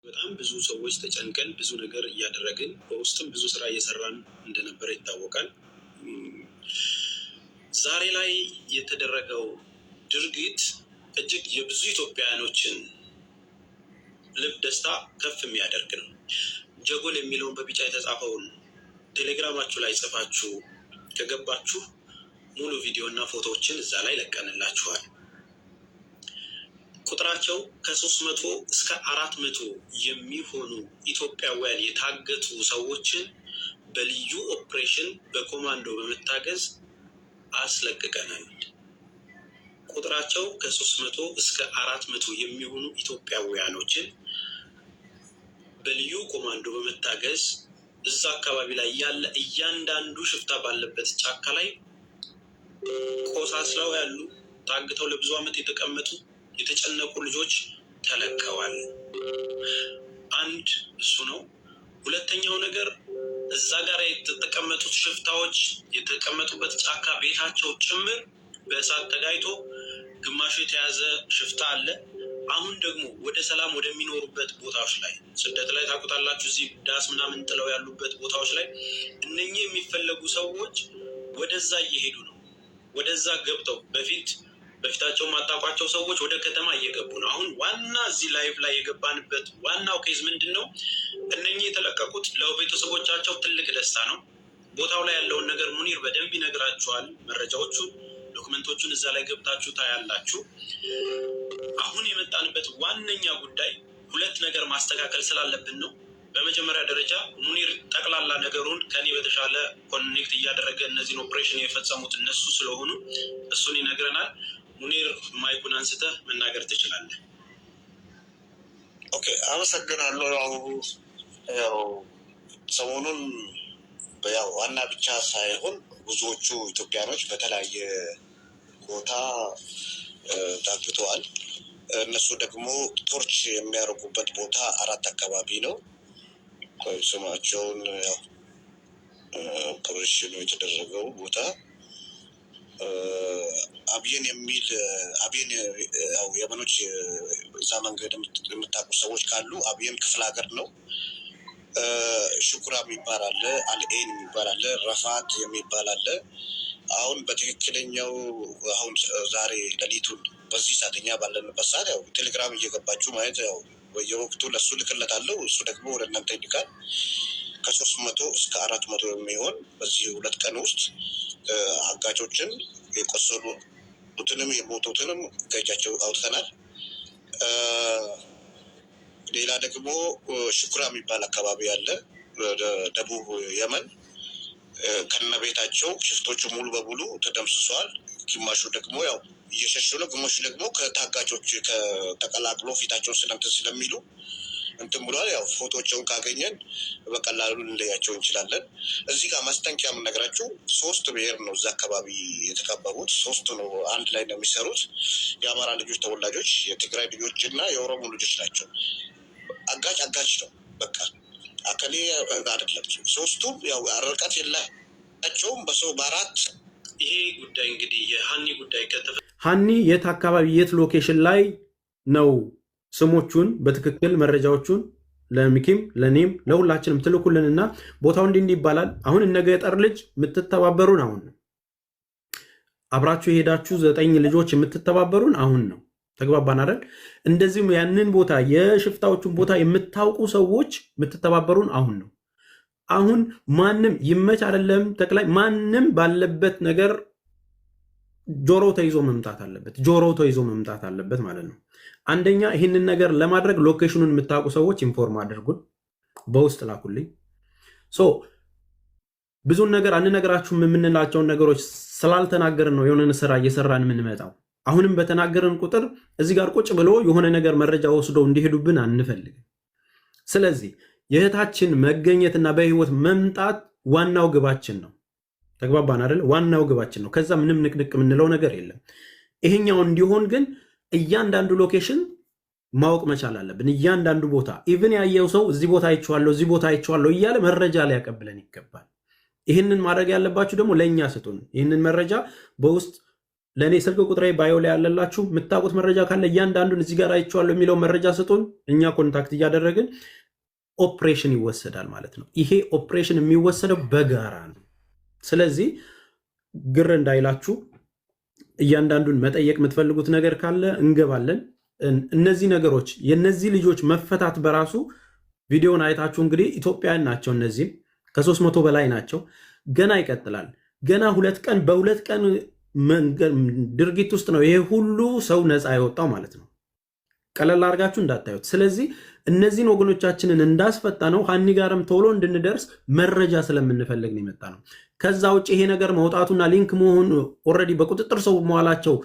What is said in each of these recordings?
በጣም ብዙ ሰዎች ተጨንቀን ብዙ ነገር እያደረግን በውስጥም ብዙ ስራ እየሰራን እንደነበረ ይታወቃል። ዛሬ ላይ የተደረገው ድርጊት እጅግ የብዙ ኢትዮጵያውያኖችን ልብ ደስታ ከፍ የሚያደርግ ነው። ጀጎል የሚለውን በቢጫ የተጻፈውን ቴሌግራማችሁ ላይ ጽፋችሁ ከገባችሁ ሙሉ ቪዲዮ እና ፎቶዎችን እዛ ላይ ለቀንላችኋል። ቁጥራቸው ከ300 እስከ 400 የሚሆኑ ኢትዮጵያውያን የታገቱ ሰዎችን በልዩ ኦፕሬሽን በኮማንዶ በመታገዝ አስለቅቀናል። ቁጥራቸው ከ300 እስከ 400 የሚሆኑ ኢትዮጵያውያኖችን በልዩ ኮማንዶ በመታገዝ እዛ አካባቢ ላይ ያለ እያንዳንዱ ሽፍታ ባለበት ጫካ ላይ ቆሳስለው ያሉ ታግተው ለብዙ ዓመት የተቀመጡ የተጨነቁ ልጆች ተለቀዋል። አንድ እሱ ነው። ሁለተኛው ነገር እዛ ጋር የተቀመጡት ሽፍታዎች የተቀመጡበት ጫካ ቤታቸው ጭምር በእሳት ተጋይቶ ግማሹ የተያዘ ሽፍታ አለ። አሁን ደግሞ ወደ ሰላም ወደሚኖሩበት ቦታዎች ላይ ስደት ላይ ታውቁታላችሁ፣ እዚህ ዳስ ምናምን ጥለው ያሉበት ቦታዎች ላይ እነኚህ የሚፈለጉ ሰዎች ወደዛ እየሄዱ ነው። ወደዛ ገብተው በፊታቸው ማጣቋቸው ሰዎች ወደ ከተማ እየገቡ ነው። አሁን ዋና እዚህ ላይቭ ላይ የገባንበት ዋናው ኬዝ ምንድን ነው? እነኚህ የተለቀቁት ለቤተሰቦቻቸው ትልቅ ደስታ ነው። ቦታው ላይ ያለውን ነገር ሙኒር በደንብ ይነግራችኋል። መረጃዎቹን ዶክመንቶቹን እዛ ላይ ገብታችሁ ታያላችሁ። አሁን የመጣንበት ዋነኛ ጉዳይ ሁለት ነገር ማስተካከል ስላለብን ነው። በመጀመሪያ ደረጃ ሙኒር ጠቅላላ ነገሩን ከኔ በተሻለ ኮኔክት እያደረገ እነዚህን ኦፕሬሽን የፈጸሙት እነሱ ስለሆኑ እሱን ይነግረናል። ሙኒር ማይኩን አንስተህ መናገር ትችላለህ። ኦኬ፣ አመሰግናለሁ። ያው ሰሞኑን ዋና ብቻ ሳይሆን ብዙዎቹ ኢትዮጵያኖች በተለያየ ቦታ ታግተዋል። እነሱ ደግሞ ቶርች የሚያደርጉበት ቦታ 4 አካባቢ ነው። ስማቸውን ኦፕሬሽኑ የተደረገው ቦታ አብየን የሚል አብየን የመኖች እዛ መንገድ የምታውቁ ሰዎች ካሉ አብየን ክፍለ ሀገር ነው። ሽኩራ የሚባል አለ፣ አልኤን የሚባል አለ፣ ረፋት የሚባል አለ። አሁን በትክክለኛው አሁን ዛሬ ሌሊቱን በዚህ ሰዓተኛ ባለንበት ሰዓት ቴሌግራም እየገባችሁ ማየት በየወቅቱ ለእሱ ልክለታለሁ። እሱ ደግሞ ወደ እናንተ ይልካል። ከ300 እስከ 400 የሚሆን በዚህ 2 ቀን ውስጥ አጋቾችን የቆሰሉትንም የሞቱትንም ከእጃቸው አውጥተናል። ሌላ ደግሞ ሽኩራ የሚባል አካባቢ አለ፣ ደቡብ የመን ከነቤታቸው ሽፍቶቹ ሙሉ በሙሉ ተደምስሰዋል። ግማሹ ደግሞ እየሸሹ ነው። ግማሹ ደግሞ ከታጋቾች ከተቀላቅሎ ፊታቸውን ስለሚሉ እንትን ብሏል። ፎቶቸውን ካገኘን በቀላሉ ልንለያቸው እንችላለን። እዚህ ጋር ማስጠንቀቂያ የምነግራችሁ 3 ብሔር ነው እዛ አካባቢ የተከበቡት። 3 ነው አንድ ላይ ነው የሚሰሩት። የአማራ ልጆች ተወላጆች፣ የትግራይ ልጆች እና የኦሮሞ ልጆች ናቸው። አጋች ነው በቃ አከሌ አይደለም። 3ቱም ርቀት የላቸውም። በሰው በአራት ይሄ ጉዳይ እንግዲህ የሀኒ ጉዳይ ሀኒ የት አካባቢ የት ሎኬሽን ላይ ነው? ስሞቹን በትክክል መረጃዎቹን ለሚኪም ለኔም ለሁላችንም ትልኩልንና ቦታው እንዲህ ይባላል። አሁን እነ ገጠር ልጅ የምትተባበሩን አሁን ነው። አብራችሁ የሄዳችሁ 9 ልጆች የምትተባበሩን አሁን ነው። ተግባባን አይደል? እንደዚህም ያንን ቦታ የሽፍታዎቹን ቦታ የምታውቁ ሰዎች የምትተባበሩን አሁን ነው። አሁን ማንም ይመች አይደለም ጠቅላይ ማንም ባለበት ነገር ጆሮው ተይዞ መምጣት አለበት ማለት ነው። አንደኛ ይህንን ነገር ለማድረግ ሎኬሽኑን የምታውቁ ሰዎች ኢንፎርም አድርጉን፣ በውስጥ ላኩልኝ። ብዙን ነገር አንነግራችሁም የምንላቸውን ነገሮች ስላልተናገርን ነው የሆነ ስራ እየሰራን የምንመጣው። አሁንም በተናገርን ቁጥር እዚህ ጋር ቁጭ ብሎ የሆነ ነገር መረጃ ወስደው እንዲሄዱብን አንፈልግም። ስለዚህ የእህታችን መገኘትና በህይወት መምጣት ዋናው ግባችን ነው። ተግባባን አይደል? ዋናው ግባችን ነው። ከዛ ምንም ንቅንቅ የምንለው ነገር የለም። ይሄኛው እንዲሆን ግን እያንዳንዱ ሎኬሽን ማወቅ መቻል አለብን። እያንዳንዱ ቦታ ኢቭን ያየው ሰው እዚህ ቦታ አይቼዋለሁ እያለ መረጃ ሊያቀብለን ይገባል። ይህንን ማድረግ ያለባችሁ ደግሞ ለእኛ ስጡን። ይህንን መረጃ በውስጥ ለእኔ ስልክ ቁጥሬ ባዮ ላይ ያለላችሁ የምታውቁት መረጃ ካለ እያንዳንዱን እዚህ ጋር አይቼዋለሁ የሚለው መረጃ ስጡን። እኛ ኮንታክት እያደረግን ኦፕሬሽን ይወሰዳል ማለት ነው። ይሄ ኦፕሬሽን የሚወሰደው በጋራ ነው። ስለዚህ ግር እንዳይላችሁ እያንዳንዱን መጠየቅ የምትፈልጉት ነገር ካለ እንገባለን። እነዚህ ነገሮች የነዚህ ልጆች መፈታት በራሱ ቪዲዮን አይታችሁ እንግዲህ ኢትዮጵያውያን ናቸው። እነዚህም ከ300 በላይ ናቸው። ገና ይቀጥላል። ገና በሁለት ቀን ድርጊት ውስጥ ነው ይሄ ሁሉ ሰው ነፃ የወጣው ማለት ነው። ቀለል አድርጋችሁ እንዳታዩት። ስለዚህ እነዚህን ወገኖቻችንን እንዳስፈታ ነው ሀኒ ጋርም ቶሎ እንድንደርስ መረጃ ስለምንፈልግ ነው የመጣ ነው። ከዛ ውጭ ይሄ ነገር መውጣቱና ሊንክ መሆኑ ኦልሬዲ በቁጥጥር ሰው መዋላቸው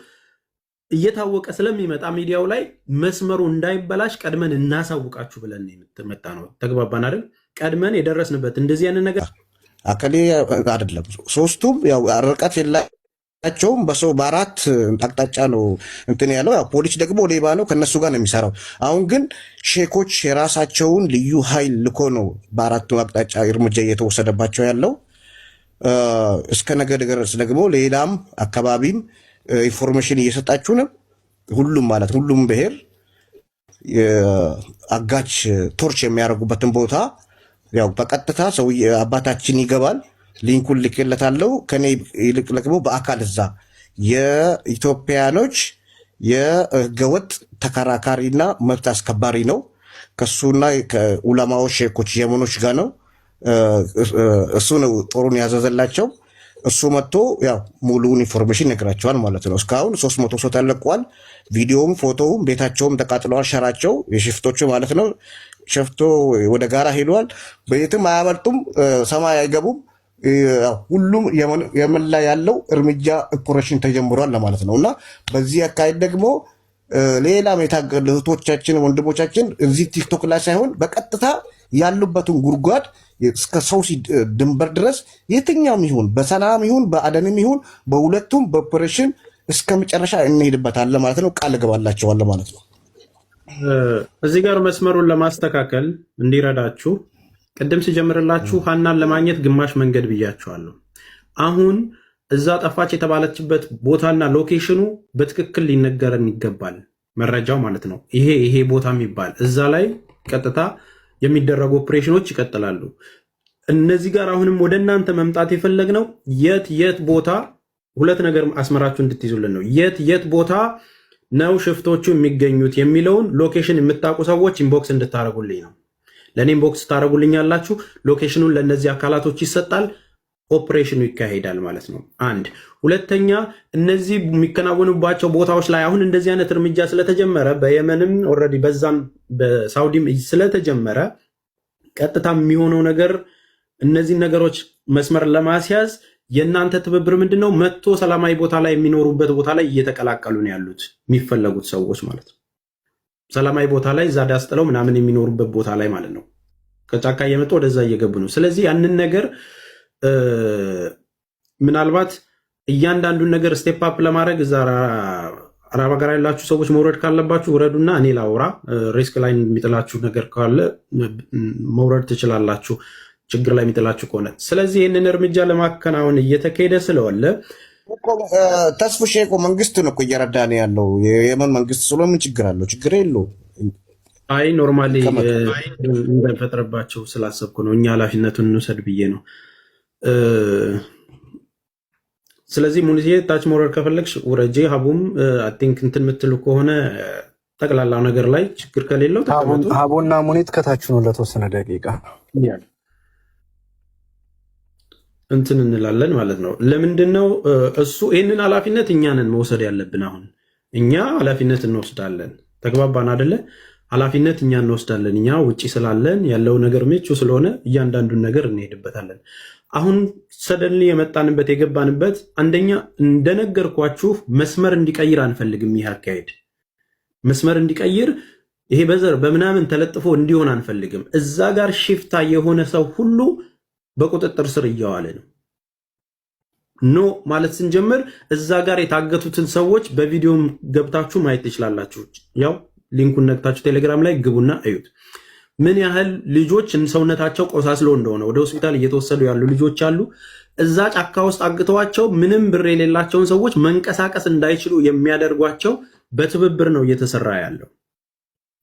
እየታወቀ ስለሚመጣ ሚዲያው ላይ መስመሩ እንዳይበላሽ ቀድመን እናሳውቃችሁ ብለን የምትመጣ ነው። ተግባባን አይደል? ቀድመን የደረስንበት እንደዚህ አይነት ነገር አከሌ አይደለም። ሶስቱም ያው ርቀት የላቸውም። በሰው በአራት አቅጣጫ ነው እንትን ያለው። ያው ፖሊስ ደግሞ ሌባ ነው፣ ከነሱ ጋር ነው የሚሰራው። አሁን ግን ሼኮች የራሳቸውን ልዩ ኃይል ልኮ ነው በአራቱ አቅጣጫ እርምጃ እየተወሰደባቸው ያለው። እስከ ነገ ድረስ ደግሞ ሌላም አካባቢም ኢንፎርሜሽን እየሰጣችሁ ነው። ሁሉም ብሔር አጋች ቶርች የሚያደርጉበትን ቦታ ያው በቀጥታ ሰው አባታችን ይገባል። ሊንኩን ልክለታለሁ። ከኔ ይልቅ ደግሞ በአካል እዛ የኢትዮጵያኖች የህገወጥ ተከራካሪና መብት አስከባሪ ነው። ከሱና ከኡለማዎች ሼኮች የመኖች ጋር ነው። እሱ ነው ጦሩን ያዘዘላቸው። እሱ መጥቶ ያው ሙሉውን ኢንፎርሜሽን ይነግራቸዋል ማለት ነው። እስካሁን 300 ሰው ተለቋል። ቪዲዮውም ፎቶውም ቤታቸውም ተቃጥለዋል። ሸራቸው የሽፍቶቹ ማለት ነው። ሸፍቶ ወደ ጋራ ሄደዋል። በየትም አያመልጡም፣ ሰማይ አይገቡም። ሁሉም የመን ላይ ያለው እርምጃ ኦፕሬሽን ተጀምሯል ለማለት ነው። እና በዚህ አካሄድ ደግሞ ሌላም የታገሉ እህቶቻችን ወንድሞቻችን እዚህ ቲክቶክ ላይ ሳይሆን በቀጥታ ያሉበትን ጉድጓድ እስከ ሰው ድንበር ድረስ የትኛውም ይሁን በሰላም ይሁን በአደንም ይሁን በሁለቱም በኦፕሬሽን እስከ መጨረሻ እንሄድበታለን ማለት ነው። ቃል እገባላቸዋለሁ ማለት ነው። እዚህ ጋር መስመሩን ለማስተካከል እንዲረዳችሁ ቅድም ሲጀምርላችሁ ሀናን ለማግኘት ግማሽ መንገድ ብያችኋለሁ። አሁን እዛ ጠፋች የተባለችበት ቦታና ሎኬሽኑ በትክክል ሊነገረን ይገባል፣ መረጃው ማለት ነው። ይሄ ቦታ የሚባል እዛ ላይ ቀጥታ የሚደረጉ ኦፕሬሽኖች ይቀጥላሉ። እነዚህ ጋር አሁንም ወደ እናንተ መምጣት የፈለግነው የት ቦታ ሁለት ነገር አስመራችሁ እንድትይዙልን ነው። የት ቦታ ነው ሽፍቶቹ የሚገኙት የሚለውን ሎኬሽን የምታውቁ ሰዎች ኢንቦክስ እንድታደርጉልኝ ነው። ለእኔ ኢንቦክስ ታደርጉልኝ ያላችሁ ሎኬሽኑን ለእነዚህ አካላቶች ይሰጣል፣ ኦፕሬሽኑ ይካሄዳል ማለት ነው። አንድ ሁለተኛ፣ እነዚህ የሚከናወኑባቸው ቦታዎች ላይ አሁን እንደዚህ አይነት እርምጃ ስለተጀመረ በየመንም ኦልሬዲ በዛም በሳውዲም ስለተጀመረ ቀጥታ የሚሆነው ነገር እነዚህ ነገሮች መስመር ለማስያዝ የእናንተ ትብብር ምንድን ነው? መጥቶ ሰላማዊ ቦታ ላይ የሚኖሩበት ቦታ ላይ እየተቀላቀሉ ነው ያሉት የሚፈለጉት ሰዎች ማለት ነው። ሰላማዊ ቦታ ላይ እዛ ዳስ ጥለው ምናምን የሚኖሩበት ቦታ ላይ ማለት ነው። ከጫካ እየመጡ ወደዛ እየገቡ ነው። ስለዚህ ያንን ነገር ምናልባት እያንዳንዱን ነገር ስቴፕ አፕ ለማድረግ እዛ አረብ ሀገር ያላችሁ ሰዎች መውረድ ካለባችሁ ውረዱና እኔ ላውራ። ሪስክ ላይ የሚጥላችሁ ነገር ካለ መውረድ ትችላላችሁ፣ ችግር ላይ የሚጥላችሁ ከሆነ። ስለዚህ ይህንን እርምጃ ለማከናወን እየተካሄደ ስለዋለ ተስፍሼ እኮ መንግስትን እኮ እየረዳ ነው ያለው። የየመን መንግስት ስለምን ችግር አለው? ችግር የለውም። አይ ኖርማሊ እንዳይፈጥርባቸው ስላሰብኩ ነው። እኛ ኃላፊነቱን እንውሰድ ብዬ ነው። ስለዚህ ሙኒዜ ታች መውረድ ከፈለግሽ ውረጄ። ሀቡም አይ ቲንክ እንትን የምትሉ ከሆነ ጠቅላላው ነገር ላይ ችግር ከሌለው ሀቡና ሙኒት ከታች ነው ለተወሰነ ደቂቃ እንትን እንላለን ማለት ነው። ለምንድን ነው እሱ ይህንን ኃላፊነት እኛንን መውሰድ ያለብን? አሁን እኛ ኃላፊነት እንወስዳለን። ተግባባን አደለ? ኃላፊነት እኛ እንወስዳለን። እኛ ውጭ ስላለን ያለው ነገር ምቹ ስለሆነ እያንዳንዱን ነገር እንሄድበታለን። አሁን ሰደንሊ የመጣንበት የገባንበት አንደኛ እንደነገርኳችሁ መስመር እንዲቀይር አንፈልግም። ይህ አካሄድ መስመር እንዲቀይር ይሄ በዘር በምናምን ተለጥፎ እንዲሆን አንፈልግም። እዛ ጋር ሽፍታ የሆነ ሰው ሁሉ በቁጥጥር ስር እያዋለ ነው። ኖ ማለት ስንጀምር እዛ ጋር የታገቱትን ሰዎች በቪዲዮም ገብታችሁ ማየት ትችላላችሁ። ያው ሊንኩን ነክታችሁ ቴሌግራም ላይ ግቡና እዩት። ምን ያህል ልጆች ሰውነታቸው ቆሳስሎ እንደሆነ ወደ ሆስፒታል እየተወሰዱ ያሉ ልጆች አሉ። እዛ ጫካ ውስጥ አግተዋቸው ምንም ብር የሌላቸውን ሰዎች መንቀሳቀስ እንዳይችሉ የሚያደርጓቸው በትብብር ነው እየተሰራ ያለው።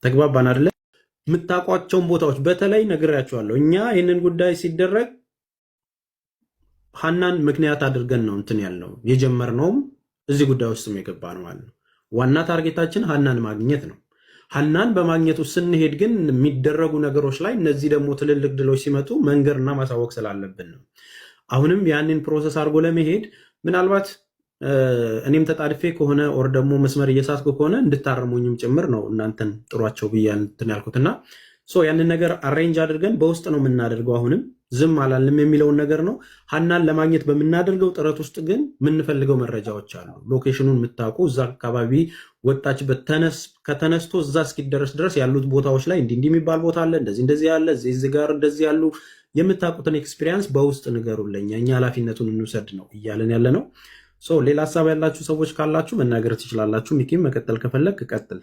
ተግባባን አይደለ? የምታውቋቸውን ቦታዎች በተለይ ነግሬያቸዋለሁ። እኛ ይህንን ጉዳይ ሲደረግ ሀናን ምክንያት አድርገን ነው እንትን ያልነው የጀመርነውም እዚህ ጉዳይ ውስጥም የገባ ነው ማለት ነው። ዋና ታርጌታችን ሀናን ማግኘት ነው። ሀናን በማግኘቱ ስንሄድ ግን የሚደረጉ ነገሮች ላይ እነዚህ ደግሞ ትልልቅ ድሎች ሲመጡ መንገርና ማሳወቅ ስላለብን ነው። አሁንም ያንን ፕሮሰስ አድርጎ ለመሄድ ምናልባት እኔም ተጣድፌ ከሆነ ኦር ደግሞ መስመር እየሳትኩ ከሆነ እንድታረሙኝም ጭምር ነው እናንተን ጥሯቸው ብዬ እንትን ያልኩትና ያንን ነገር አሬንጅ አድርገን በውስጥ ነው የምናደርገው። አሁንም ዝም አላልንም የሚለውን ነገር ነው። ሀናን ለማግኘት በምናደርገው ጥረት ውስጥ ግን የምንፈልገው መረጃዎች አሉ። ሎኬሽኑን የምታውቁ እዛ አካባቢ ወጣችበት ከተነስቶ እዛ እስኪደረስ ድረስ ያሉት ቦታዎች ላይ እንዲህ የሚባል ቦታ አለ፣ እንደዚህ ያለ እዚህ ጋር እንደዚህ ያሉ የምታውቁትን ኤክስፒሪየንስ በውስጥ ንገሩልኝ፣ እኛ ኃላፊነቱን እንውሰድ ነው እያለን ያለ ነው። ሌላ ሀሳብ ያላችሁ ሰዎች ካላችሁ መናገር ትችላላችሁ። ሚኪም መቀጠል ከፈለግ ቀጥል።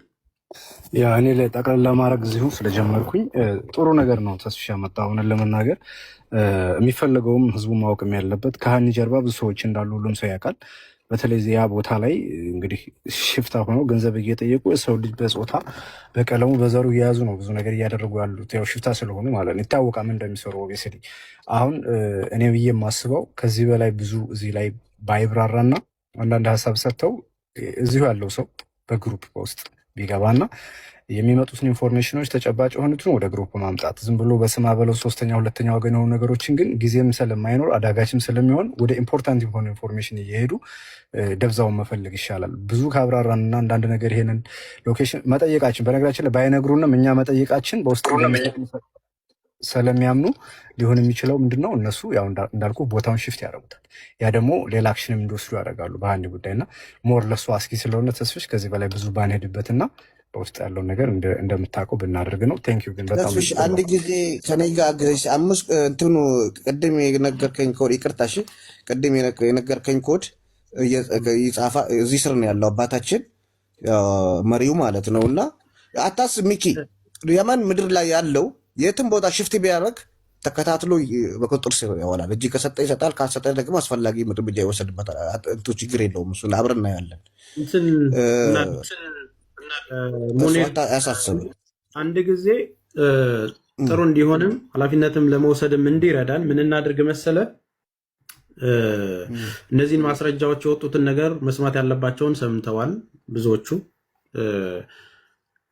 ያ እኔ ላይ ጠቅላላ ማድረግ እዚሁ ስለጀመርኩኝ ጥሩ ነገር ነው ተስፋ ያመጣ። ሆነን ለመናገር የሚፈለገውም ህዝቡ ማወቅም ያለበት ከሀኒ ጀርባ ብዙ ሰዎች እንዳሉ ሁሉም ሰው ያውቃል። በተለይ ያ ቦታ ላይ እንግዲህ ሽፍታ ሆነው ገንዘብ እየጠየቁ የሰው ልጅ በጾታ በቀለሙ በዘሩ እየያዙ ነው ብዙ ነገር እያደረጉ ያሉት። ያው ሽፍታ ስለሆኑ ማለት ነው። ይታወቃል ምን እንደሚሰሩ። ኦቤስሊ አሁን እኔ ብዬ የማስበው ከዚህ በላይ ብዙ እዚህ ላይ ባይብራራና አንዳንድ ሀሳብ ሰጥተው እዚሁ ያለው ሰው በግሩፕ በውስጥ ቢገባና የሚመጡትን ኢንፎርሜሽኖች ተጨባጭ የሆኑትን ወደ ግሩፕ ማምጣት፣ ዝም ብሎ በስማ በለው ሶስተኛ ሁለተኛ ወገን የሆኑ ነገሮችን ግን ጊዜም ስለማይኖር አዳጋችም ስለሚሆን ወደ ኢምፖርታንት የሆኑ ኢንፎርሜሽን እየሄዱ ደብዛውን መፈለግ ይሻላል። ብዙ ካብራራንና አንዳንድ ነገር ይሄንን ሎኬሽን መጠየቃችን በነገራችን ላይ ባይነግሩንም እኛ መጠየቃችን በውስጥ ስለሚያምኑ ሊሆን የሚችለው ምንድነው እነሱ ያው እንዳልኩ ቦታውን ሽፍት ያደርጉታል። ያ ደግሞ ሌላ አክሽንም እንዲወስዱ ያደርጋሉ በአንድ ጉዳይና ሞር ለሱ አስኪ ስለሆነ ተስፍሽ ከዚህ በላይ ብዙ ባንሄድበትና በውስጥ ያለውን ነገር እንደምታውቀው ብናደርግ ነው። ቴንኪው። ግን በጣም አንድ ጊዜ ከኔ ጋር አምስት እንትኑ ቅድም የነገርከኝ ኮድ ይቅርታ፣ እሺ ቅድም የነገርከኝ ኮድ ይጻፋ እዚህ ስር ነው ያለው አባታችን መሪው ማለት ነው። እና አታስብ ሚኪ፣ የመን ምድር ላይ ያለው የትም ቦታ ሽፍት ቢያደርግ ተከታትሎ በቁጥጥር ስር ያዋላል። እጅ ከሰጠ ይሰጣል፣ ካልሰጠ ደግሞ አስፈላጊ እርምጃ ይወሰድበታል። ችግር የለውም። እሱን አብረን እናያለን። ያሳስብ አንድ ጊዜ ጥሩ እንዲሆንም ኃላፊነትም ለመውሰድም እንዲረዳን ምን እናድርግ መሰለ፣ እነዚህን ማስረጃዎች የወጡትን ነገር መስማት ያለባቸውን ሰምተዋል ብዙዎቹ።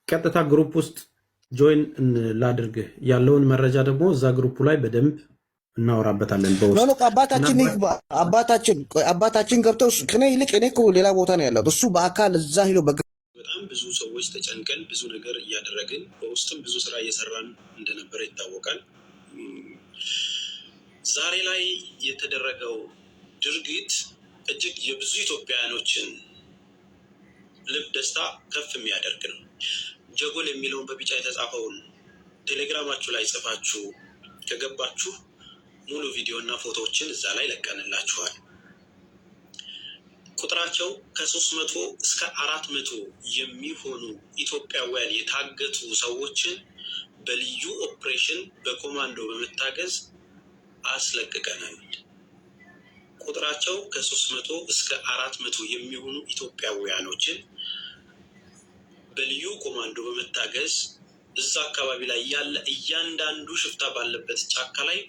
ቀጥታ ግሩፕ ውስጥ ጆይን ላድርግ ያለውን መረጃ ደግሞ እዛ ግሩፑ ላይ በደንብ እናወራበታለን። በውስጥ አባታችን ገብተው ከኔ ይልቅ እኔ ሌላ ቦታ ነው ያለው እሱ በአካል እዛ ሄዶ በጣም ብዙ ሰዎች ተጨንቀን ብዙ ነገር እያደረግን በውስጥም ብዙ ስራ እየሰራን እንደነበረ ይታወቃል። ዛሬ ላይ የተደረገው ድርጊት እጅግ የብዙ ኢትዮጵያውያኖችን ልብ ደስታ ከፍ የሚያደርግ ነው። ጀጎል የሚለውን በቢጫ የተጻፈውን ቴሌግራማችሁ ላይ ጽፋችሁ ከገባችሁ ሙሉ ቪዲዮ እና ፎቶዎችን እዛ ላይ ለቀንላችኋል። ቁጥራቸው ከ300 እስከ 400 የሚሆኑ ኢትዮጵያውያን የታገቱ ሰዎችን በልዩ ኦፕሬሽን በኮማንዶ በመታገዝ አስለቅቀናል። ቁጥራቸው ከ300 እስከ 400 የሚሆኑ ኢትዮጵያውያኖችን በልዩ ኮማንዶ በመታገዝ እዛ አካባቢ ላይ ያለ እያንዳንዱ ሽፍታ ባለበት ጫካ ላይ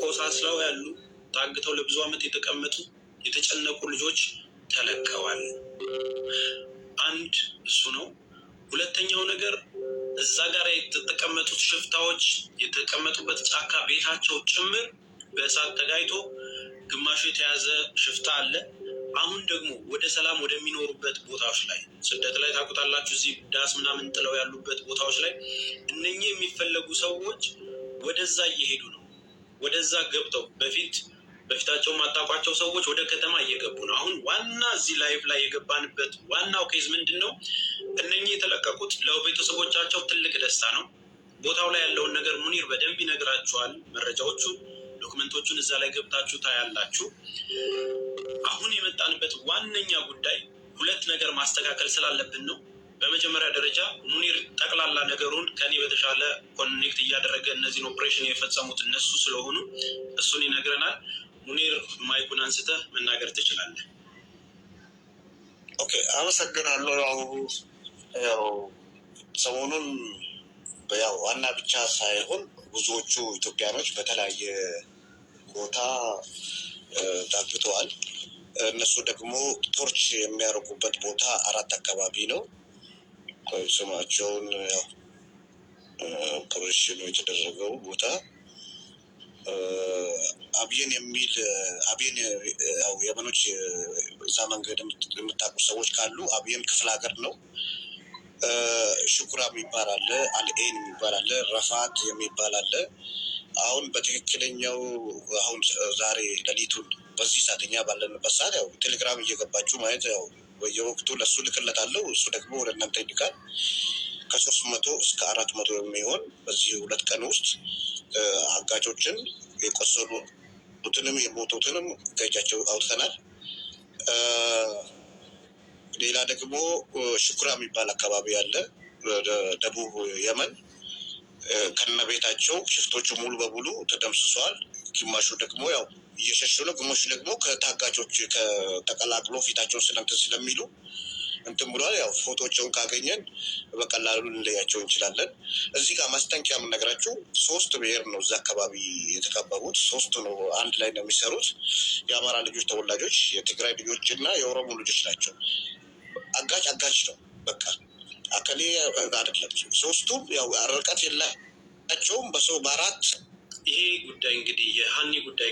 ቆሳስለው ያሉ ታግተው ለብዙ ዓመት የተቀመጡ የተጨነቁ ልጆች ተለቀዋል። አንድ እሱ ነው። ሁለተኛው ነገር እዛ ጋር የተቀመጡት ሽፍታዎች የተቀመጡበት ጫካ ቤታቸው ጭምር በእሳት ተጋይቶ ግማሹ የተያዘ ሽፍታ አለ። አሁን ደግሞ ወደ ሰላም ወደሚኖሩበት ቦታዎች ላይ ስደት ላይ ታውቁታላችሁ፣ እዚህ ዳስ ምናምን ጥለው ያሉበት ቦታዎች ላይ እነኚህ የሚፈለጉ ሰዎች ወደዛ እየሄዱ ነው። ወደዛ ገብተው በፊታቸው ማጣቋቸው ሰዎች ወደ ከተማ እየገቡ ነው። አሁን ዋና እዚህ ላይቭ ላይ የገባንበት ዋናው ኬዝ ምንድን ነው? እነኚህ የተለቀቁት ለቤተሰቦቻቸው ትልቅ ደስታ ነው። ቦታው ላይ ያለውን ነገር ሙኒር በደንብ ይነግራችኋል። መረጃዎቹን ዶክመንቶቹን እዛ ላይ ገብታችሁ ታያላችሁ። አሁን የመጣንበት ዋነኛ ጉዳይ ሁለት ነገር ማስተካከል ስላለብን ነው። በመጀመሪያ ደረጃ ሙኒር ጠቅላላ ነገሩን ከኔ በተሻለ ኮኔክት እያደረገ እነዚህን ኦፕሬሽን የፈጸሙት እነሱ ስለሆኑ እሱን ይነግረናል። ሙኒር ማይኩን አንስተህ መናገር ትችላለህ። ኦኬ፣ አመሰግናለሁ። ያው ሰሞኑን ያው ዋና ብቻ ሳይሆን ብዙዎቹ ኢትዮጵያኖች በተለያየ ቦታ ታግተዋል። እነሱ ደግሞ ቶርች የሚያደርጉበት ቦታ 4 አካባቢ ነው። ስማቸውን ያው ኦፕሬሽኑ የተደረገው ቦታ አብየን የሚል አብየን ያው የመኖች እዛ መንገድ የምታውቁ ሰዎች ካሉ አብየን ክፍለ ሀገር ነው። ሽኩራ የሚባል አለ፣ አልኤን የሚባል አለ፣ ረፋት የሚባል አለ። አሁን በትክክለኛው አሁን ዛሬ ሌሊቱን በዚህ ሰዓተኛ ባለንበት ሰዓት ያው ቴሌግራም እየገባችሁ ማየት ያው በየወቅቱ ለእሱ ልክለታለሁ። እሱ ደግሞ ወደ እናንተ ይልካል። ከ300 እስከ 400 የሚሆን በዚህ 2 ቀን ውስጥ አጋቾችን የቆሰሉትንም የሞቱትንም ከእጃቸው አውጥተናል። ሌላ ደግሞ ሽኩራ የሚባል አካባቢ አለ፣ ደቡብ የመን ከነቤታቸው ሽፍቶቹ ሙሉ በሙሉ ተደምስሰዋል። ግማሹ ደግሞ ያው እየሸሹ ነው። ግማሹ ደግሞ ከታጋቾች ከተቀላቅሎ ፊታቸውን ስለንትን ስለሚሉ እንትን ብሏል። ያው ፎቶቸውን ካገኘን በቀላሉ ልንለያቸው እንችላለን። እዚህ ጋር ማስጠንቀቂያ የምነግራችሁ 3 ብሔር ነው እዛ አካባቢ የተከበቡት። 3 ነው አንድ ላይ ነው የሚሰሩት። የአማራ ልጆች ተወላጆች፣ የትግራይ ልጆች እና የኦሮሞ ልጆች ናቸው። አጋች ነው በቃ አከሌ አይደለም። 3ቱም ያው ርቀት የላቸውም በሰው በ4 ይሄ ጉዳይ እንግዲህ የሀኒ ጉዳይ